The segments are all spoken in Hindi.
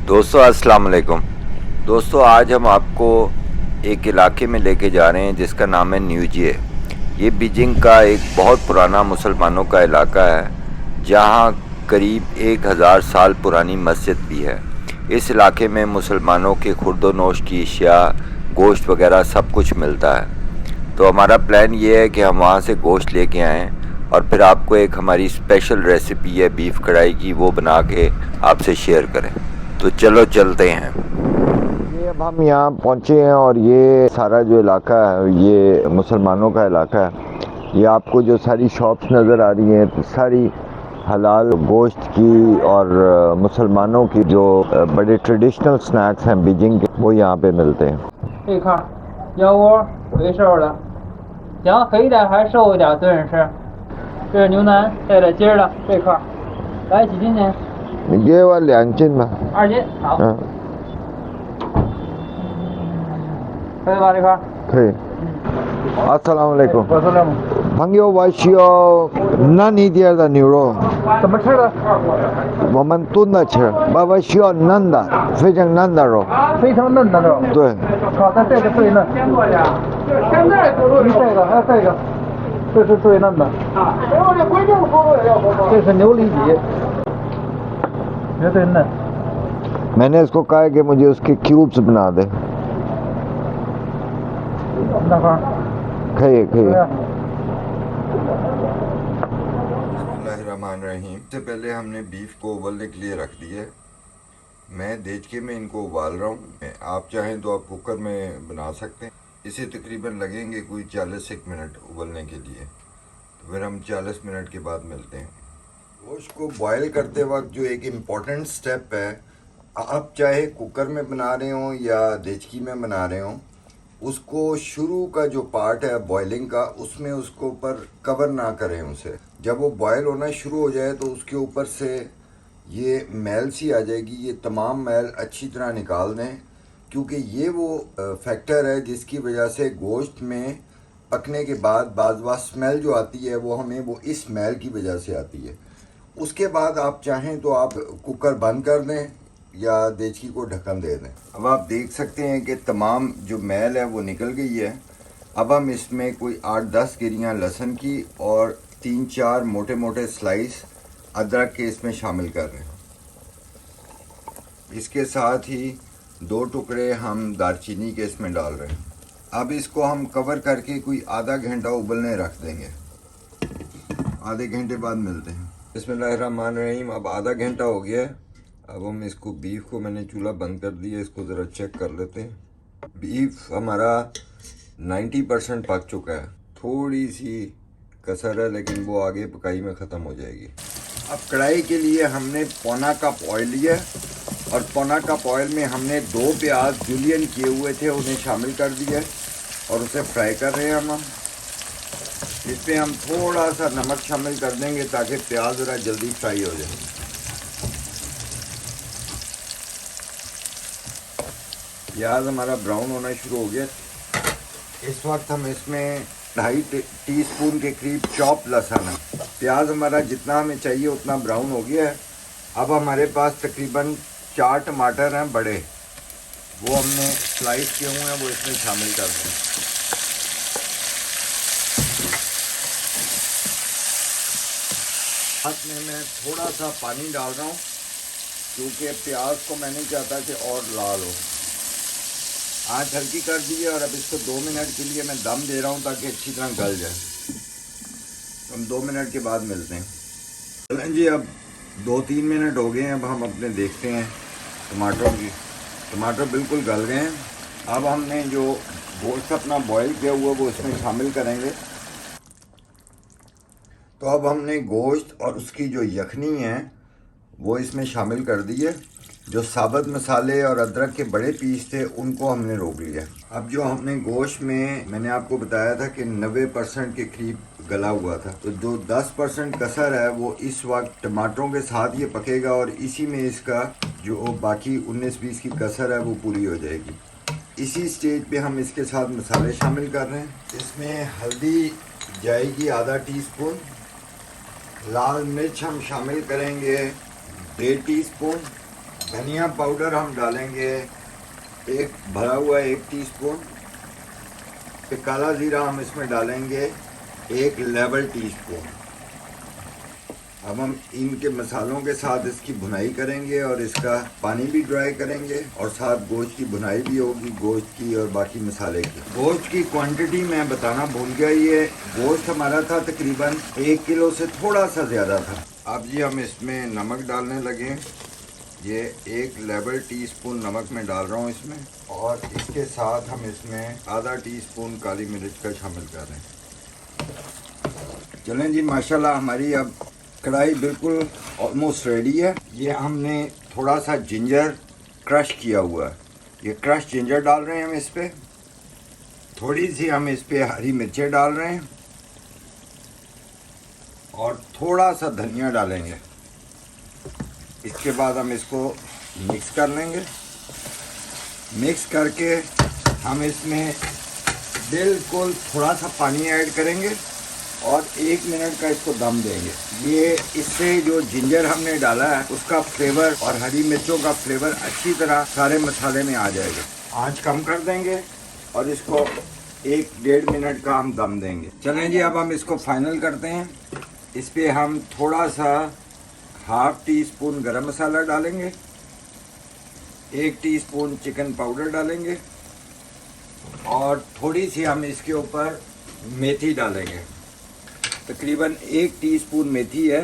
दोस्तों अस्सलाम वालेकुम। दोस्तों आज हम आपको एक इलाके में लेके जा रहे हैं जिसका नाम है न्यूजिए। ये बीजिंग का एक बहुत पुराना मुसलमानों का इलाका है जहाँ करीब 1000 साल पुरानी मस्जिद भी है। इस इलाके में मुसलमानों के खुर्दोनोश की अशिया, गोश्त वगैरह सब कुछ मिलता है। तो हमारा प्लान ये है कि हम वहाँ से गोश्त लेके आएँ और फिर आपको एक हमारी स्पेशल रेसिपी है बीफ कढ़ाई की, वो बना के आपसे शेयर करें। तो चलो चलते हैं। ये अब हम यहाँ पहुँचे हैं और ये सारा जो इलाका है ये मुसलमानों का इलाका है। ये आपको जो सारी शॉप्स नज़र आ रही हैं सारी हलाल गोश्त की और मुसलमानों की जो बड़े ट्रेडिशनल स्नैक्स हैं बीजिंग के, वो यहाँ पे मिलते हैं। 这看腰窝回瘦了，想肥点还瘦一点炖着吃。这是牛腩带着筋儿的这块，来几斤钱ये वाला 2斤吧。？2斤，好。可以吧这块？可以。Assalamualaikum。我说这么。朋友，我需要嫩一点的牛肉。怎么吃的？我们炖着吃，我需要嫩的，非常嫩的肉。非常嫩的肉。对。好，那这个最嫩。先过去啊，就是现在这个还有这个，这是最嫩的。啊，然后这规定速度也要多高？这是牛里脊，绝对嫩。मैंने इसको कहा है कि मुझे उसके क्यूब्स बना दे। 那块儿。可以可以。सबसे पहले हमने बीफ को उबलने के लिए रख दिया। मैं देचके में इनको उबाल रहा हूँ। आप चाहें तो आप कुकर में बना सकते हैं। इसे तकरीबन लगेंगे कोई 40 मिनट उबलने के लिए। तो फिर हम 40 मिनट के बाद मिलते हैं। गोश्त को बॉयल करते वक्त जो एक इम्पॉर्टेंट स्टेप है, आप चाहे कुकर में बना रहे हो या देचकी में बना रहे हो, उसको शुरू का जो पार्ट है बॉइलिंग का, उसमें उसको ऊपर कवर ना करें उसे। जब वो बॉयल होना शुरू हो जाए तो उसके ऊपर से ये मैल सी आ जाएगी, ये तमाम मैल अच्छी तरह निकाल दें, क्योंकि ये वो फैक्टर है जिसकी वजह से गोश्त में पकने के बाद बाज़ स्मेल जो आती है वो हमें वो इस मैल की वजह से आती है। उसके बाद आप चाहें तो आप कुकर बंद कर दें या देचकी को ढक्कन दे दें। अब आप देख सकते हैं कि तमाम जो मैल है वो निकल गई है। अब हम इसमें कोई 8-10 गिरियाँ लहसुन की और 3-4 मोटे मोटे स्लाइस अदरक के इसमें शामिल कर रहे हैं। इसके साथ ही 2 टुकड़े हम दालचीनी के इसमें डाल रहे हैं। अब इसको हम कवर करके कोई आधा घंटा उबलने रख देंगे। आधे घंटे बाद मिलते हैं। बिस्मिल्लाहिर्रहमानिर्रहीम। अब आधा घंटा हो गया है। अब हम इसको बीफ को मैंने चूल्हा बंद कर दिया, इसको ज़रा चेक कर लेते हैं। बीफ हमारा 90% पक चुका है, थोड़ी सी कसर है लेकिन वो आगे पकाई में ख़त्म हो जाएगी। अब कढ़ाई के लिए हमने पौना कप ऑयल लिया और पौना कप ऑयल में हमने 2 प्याज जूलियन किए हुए थे उन्हें शामिल कर दिया और उसे फ्राई कर रहे हैं हम। इसमें हम थोड़ा सा नमक शामिल कर देंगे ताकि प्याज ज़रा जल्दी फ्राई हो जाए। प्याज हमारा ब्राउन होना शुरू हो गया। इस वक्त हम इसमें 2.5 टीस्पून के करीब चॉप लहसुन है। प्याज हमारा जितना हमें चाहिए उतना ब्राउन हो गया है। अब हमारे पास तकरीबन 4 टमाटर हैं बड़े, वो हमने स्लाइस किए हुए हैं, वो इसमें शामिल कर दें। साथ में मैं थोड़ा सा पानी डाल रहा हूँ क्योंकि प्याज को मैं नहीं चाहता कि और लाल हो। आँच हल्की कर दी है और अब इसको 2 मिनट के लिए मैं दम दे रहा हूँ ताकि अच्छी तरह गल जाए। तो हम 2 मिनट के बाद मिलते हैं। चलें जी, अब 2-3 मिनट हो गए हैं। अब हम अपने देखते हैं टमाटर बिल्कुल गल गए हैं। अब हमने जो गोश्त अपना बॉयल किया हुआ वो इसमें शामिल करेंगे। तो अब हमने गोश्त और उसकी जो यखनी है वो इसमें शामिल कर दी है। जो साबुत मसाले और अदरक के बड़े पीस थे उनको हमने रोक लिया। अब जो हमने गोश्त में मैंने आपको बताया था कि 90% के करीब गला हुआ था, तो जो 10% कसर है वो इस वक्त टमाटरों के साथ ये पकेगा और इसी में इसका जो बाकी 19-20 की कसर है वो पूरी हो जाएगी। इसी स्टेज पे हम इसके साथ मसाले शामिल कर रहे हैं। इसमें हल्दी जाएगी आधा टीस्पून, लाल मिर्च हम शामिल करेंगे 1.5 टीस्पून, धनिया पाउडर हम डालेंगे एक भरा हुआ 1 टीस्पून। फिर काला ज़ीरा हम इसमें डालेंगे 1 लेवल टीस्पून। अब हम इनके मसालों के साथ इसकी भुनाई करेंगे और इसका पानी भी ड्राई करेंगे और साथ गोश्त की भुनाई भी होगी, गोश्त की और बाकी मसाले की। गोश्त की क्वांटिटी मैं बताना भूल गया, ये गोश्त हमारा था तकरीबन 1 किलो से थोड़ा सा ज़्यादा था। अब जी हम इसमें नमक डालने लगे। ये 1 लेवल टीस्पून नमक मैं डाल रहा हूँ इसमें, और इसके साथ हम इसमें आधा टीस्पून काली मिर्च का शामिल कर रहे हैं। चलें जी, माशाल्लाह हमारी अब कढ़ाई बिल्कुल ऑलमोस्ट रेडी है। ये हमने थोड़ा सा जिंजर क्रश किया हुआ है, ये क्रश जिंजर डाल रहे हैं हम इस पर। थोड़ी सी हम इस पर हरी मिर्चें डाल रहे हैं और थोड़ा सा धनिया डालेंगे। इसके बाद हम इसको मिक्स कर लेंगे। मिक्स करके हम इसमें बिल्कुल थोड़ा सा पानी ऐड करेंगे और 1 मिनट का इसको दम देंगे। ये इससे जो जिंजर हमने डाला है उसका फ्लेवर और हरी मिर्चों का फ्लेवर अच्छी तरह सारे मसाले में आ जाएगा। आंच कम कर देंगे और इसको 1-1.5 मिनट का हम दम देंगे। चलें जी, अब हम इसको फाइनल करते हैं। इस पर हम थोड़ा सा ½ टीस्पून गरम मसाला डालेंगे, 1 टीस्पून चिकन पाउडर डालेंगे और थोड़ी सी हम इसके ऊपर मेथी डालेंगे। तकरीबन 1 टीस्पून मेथी है।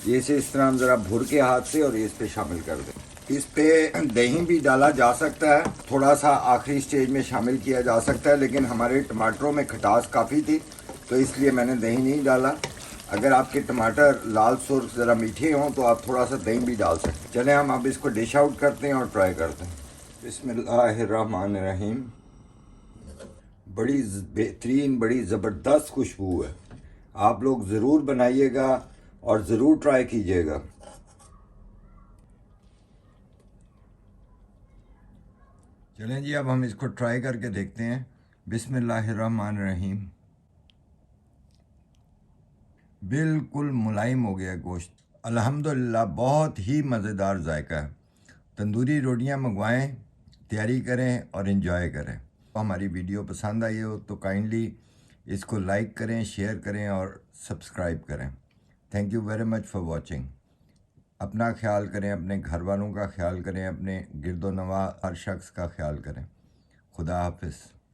ये से इस तरह हम ज़रा भुर के हाथ से और इस पे शामिल कर दें। इस पे दही भी डाला जा सकता है, थोड़ा सा आखिरी स्टेज में शामिल किया जा सकता है, लेकिन हमारे टमाटरों में खटास काफ़ी थी तो इसलिए मैंने दही नहीं डाला। अगर आपके टमाटर लाल सुर्ख ज़रा मीठे हों तो आप थोड़ा सा दही भी डाल सकते हैं। चलें हम अब इसको डिश आउट करते हैं और ट्राई करते हैं। बिस्मिल्लाहिर्रहमानिर्रहीम। बड़ी बेहतरीन, बड़ी ज़बरदस्त खुशबू है। आप लोग ज़रूर बनाइएगा और ज़रूर ट्राई कीजिएगा। चलें जी, अब हम इसको ट्राई करके देखते हैं। बिस्मिल्लाहिर्रहमानिर्रहीम। बिल्कुल मुलायम हो गया गोश्त, अल्हम्दुलिल्लाह बहुत ही मज़ेदार जायका है। तंदूरी रोटियां मंगवाएं, तैयारी करें और इन्जॉय करें। हमारी वीडियो पसंद आई हो तो काइंडली इसको लाइक करें, शेयर करें और सब्सक्राइब करें। Thank you very much for watching. अपना ख्याल करें, अपने घर वालों का ख्याल करें, अपने गिरदो नवा हर शख्स का ख्याल करें। खुदा हाफिज़।